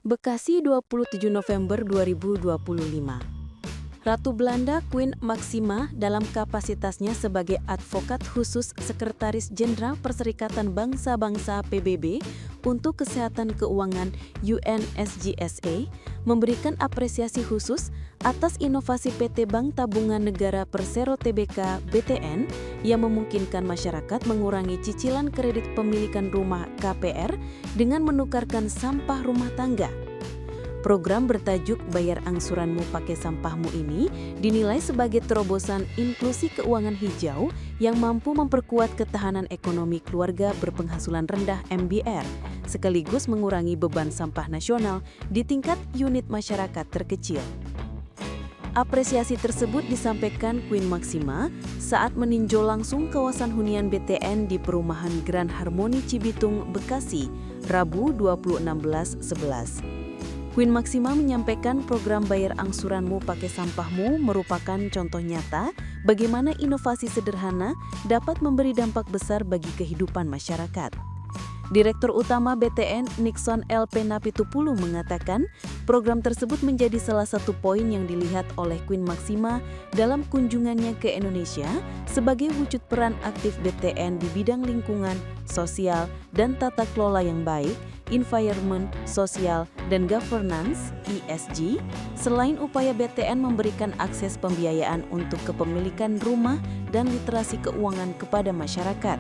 Bekasi 27 November 2025. Ratu Belanda Queen Maxima dalam kapasitasnya sebagai advokat khusus Sekretaris Jenderal Perserikatan Bangsa-Bangsa PBB untuk Kesehatan Keuangan UNSGSA memberikan apresiasi khusus atas inovasi PT Bank Tabungan Negara Persero Tbk (BTN) yang memungkinkan masyarakat mengurangi cicilan kredit pemilikan rumah KPR dengan menukarkan sampah rumah tangga. Program bertajuk Bayar Angsuranmu Pakai Sampahmu ini dinilai sebagai terobosan inklusi keuangan hijau yang mampu memperkuat ketahanan ekonomi keluarga berpenghasilan rendah MBR, sekaligus mengurangi beban sampah nasional di tingkat unit masyarakat terkecil. Apresiasi tersebut disampaikan Queen Maxima saat meninjau langsung kawasan hunian BTN di perumahan Grand Harmony Cibitung, Bekasi, Rabu 26/11. Queen Maxima menyampaikan program Bayar Angsuranmu Pakai Sampahmu merupakan contoh nyata bagaimana inovasi sederhana dapat memberi dampak besar bagi kehidupan masyarakat. Direktur Utama BTN Nixon L. Napitupulu mengatakan program tersebut menjadi salah satu poin yang dilihat oleh Queen Maxima dalam kunjungannya ke Indonesia sebagai wujud peran aktif BTN di bidang lingkungan, sosial, dan tata kelola yang baik, environment, sosial, dan governance (ESG), selain upaya BTN memberikan akses pembiayaan untuk kepemilikan rumah dan literasi keuangan kepada masyarakat.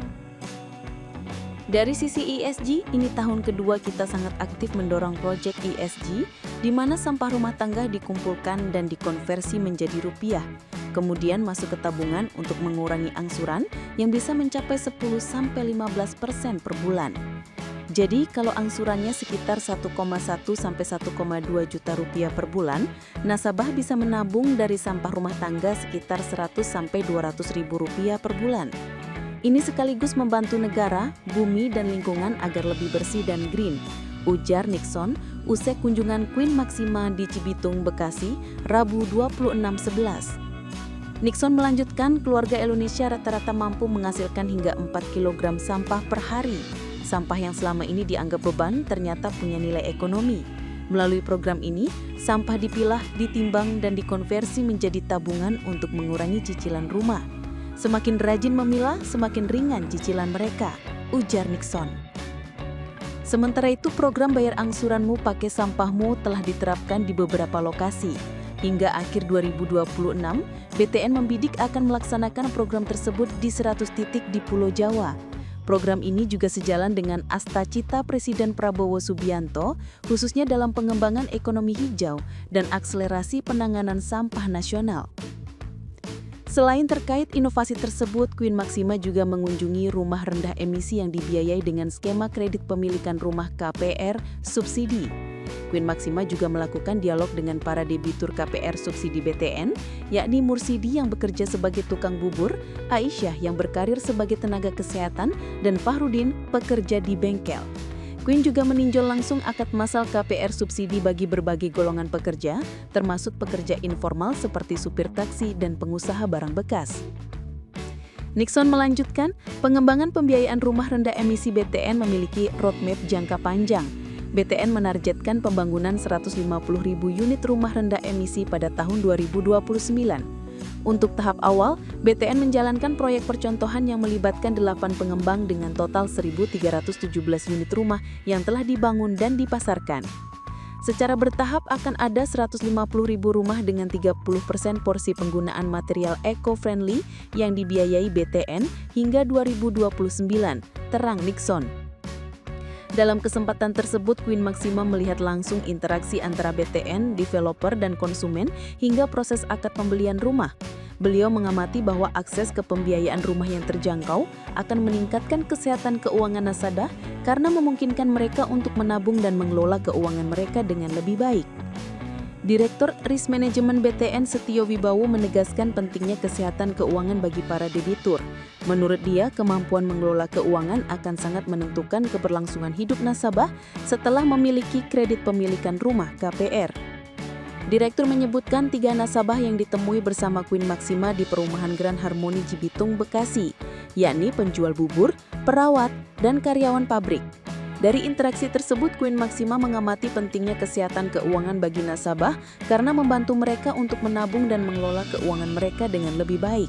Dari sisi ESG, ini tahun kedua kita sangat aktif mendorong proyek ESG, di mana sampah rumah tangga dikumpulkan dan dikonversi menjadi rupiah, kemudian masuk ke tabungan untuk mengurangi angsuran yang bisa mencapai 10-15% per bulan. Jadi, kalau angsurannya sekitar 1,1 sampai 1,2 juta rupiah per bulan, nasabah bisa menabung dari sampah rumah tangga sekitar 100 sampai 200 ribu rupiah per bulan. Ini sekaligus membantu negara, bumi, dan lingkungan agar lebih bersih dan green, ujar Nixon usai kunjungan Queen Maxima di Cibitung, Bekasi, Rabu 26/11. Nixon melanjutkan, keluarga Indonesia rata-rata mampu menghasilkan hingga 4 kg sampah per hari. Sampah yang selama ini dianggap beban ternyata punya nilai ekonomi. Melalui program ini, sampah dipilah, ditimbang, dan dikonversi menjadi tabungan untuk mengurangi cicilan rumah. Semakin rajin memilah, semakin ringan cicilan mereka, ujar Nixon. Sementara itu, program Bayar Angsuranmu Pakai Sampahmu telah diterapkan di beberapa lokasi. Hingga akhir 2026, BTN membidik akan melaksanakan program tersebut di 100 titik di Pulau Jawa. Program ini juga sejalan dengan asta-cita Presiden Prabowo Subianto, khususnya dalam pengembangan ekonomi hijau dan akselerasi penanganan sampah nasional. Selain terkait inovasi tersebut, Queen Maxima juga mengunjungi rumah rendah emisi yang dibiayai dengan skema kredit pemilikan rumah KPR subsidi. Queen Maxima juga melakukan dialog dengan para debitur KPR subsidi BTN, yakni Mursidi yang bekerja sebagai tukang bubur, Aisyah yang berkarir sebagai tenaga kesehatan, dan Fahrudin pekerja di bengkel. Queen juga meninjau langsung akad masal KPR subsidi bagi berbagai golongan pekerja, termasuk pekerja informal seperti supir taksi dan pengusaha barang bekas. Nixon melanjutkan, pengembangan pembiayaan rumah rendah emisi BTN memiliki roadmap jangka panjang. BTN menargetkan pembangunan 150.000 unit rumah rendah emisi pada tahun 2029. Untuk tahap awal, BTN menjalankan proyek percontohan yang melibatkan 8 pengembang dengan total 1.317 unit rumah yang telah dibangun dan dipasarkan. Secara bertahap akan ada 150.000 rumah dengan 30% porsi penggunaan material eco-friendly yang dibiayai BTN hingga 2029, terang Nixon. Dalam kesempatan tersebut, Queen Maxima melihat langsung interaksi antara BTN, developer, dan konsumen hingga proses akad pembelian rumah. Beliau mengamati bahwa akses ke pembiayaan rumah yang terjangkau akan meningkatkan kesehatan keuangan nasabah karena memungkinkan mereka untuk menabung dan mengelola keuangan mereka dengan lebih baik. Direktur Risk Management BTN Setio Wibowo menegaskan pentingnya kesehatan keuangan bagi para debitur. Menurut dia, kemampuan mengelola keuangan akan sangat menentukan keberlangsungan hidup nasabah setelah memiliki kredit pemilikan rumah KPR. Direktur menyebutkan 3 nasabah yang ditemui bersama Queen Maxima di perumahan Grand Harmony Cibitung, Bekasi, yakni penjual bubur, perawat, dan karyawan pabrik. Dari interaksi tersebut, Queen Maxima mengamati pentingnya kesehatan keuangan bagi nasabah karena membantu mereka untuk menabung dan mengelola keuangan mereka dengan lebih baik.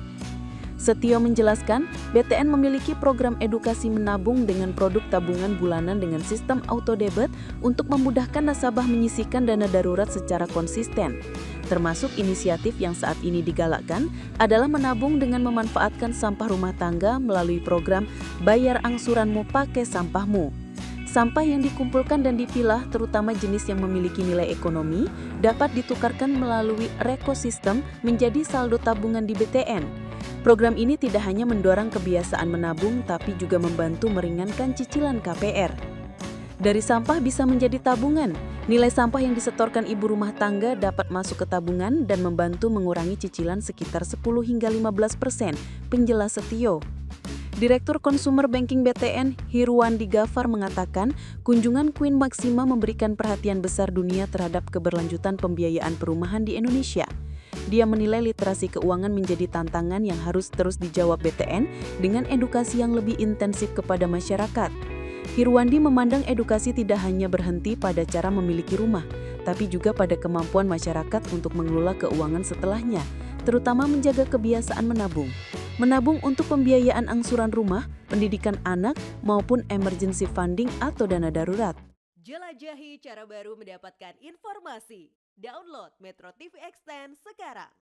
Setio menjelaskan, BTN memiliki program edukasi menabung dengan produk tabungan bulanan dengan sistem auto debit untuk memudahkan nasabah menyisihkan dana darurat secara konsisten. Termasuk inisiatif yang saat ini digalakkan adalah menabung dengan memanfaatkan sampah rumah tangga melalui program Bayar Angsuranmu Pakai Sampahmu. Sampah yang dikumpulkan dan dipilah, terutama jenis yang memiliki nilai ekonomi, dapat ditukarkan melalui rekosistem menjadi saldo tabungan di BTN. Program ini tidak hanya mendorong kebiasaan menabung, tapi juga membantu meringankan cicilan KPR. Dari sampah bisa menjadi tabungan. Nilai sampah yang disetorkan ibu rumah tangga dapat masuk ke tabungan dan membantu mengurangi cicilan sekitar 10 hingga 15%, penjelas Setio. Direktur Consumer Banking BTN, Hirwandi Gafar mengatakan, kunjungan Queen Maxima memberikan perhatian besar dunia terhadap keberlanjutan pembiayaan perumahan di Indonesia. Dia menilai literasi keuangan menjadi tantangan yang harus terus dijawab BTN dengan edukasi yang lebih intensif kepada masyarakat. Hirwandi memandang edukasi tidak hanya berhenti pada cara memiliki rumah, tapi juga pada kemampuan masyarakat untuk mengelola keuangan setelahnya, terutama menjaga kebiasaan menabung. Menabung untuk pembiayaan angsuran rumah, pendidikan anak, maupun emergency funding atau dana darurat. Jelajahi cara baru mendapatkan informasi. Download Metro TV Extend sekarang.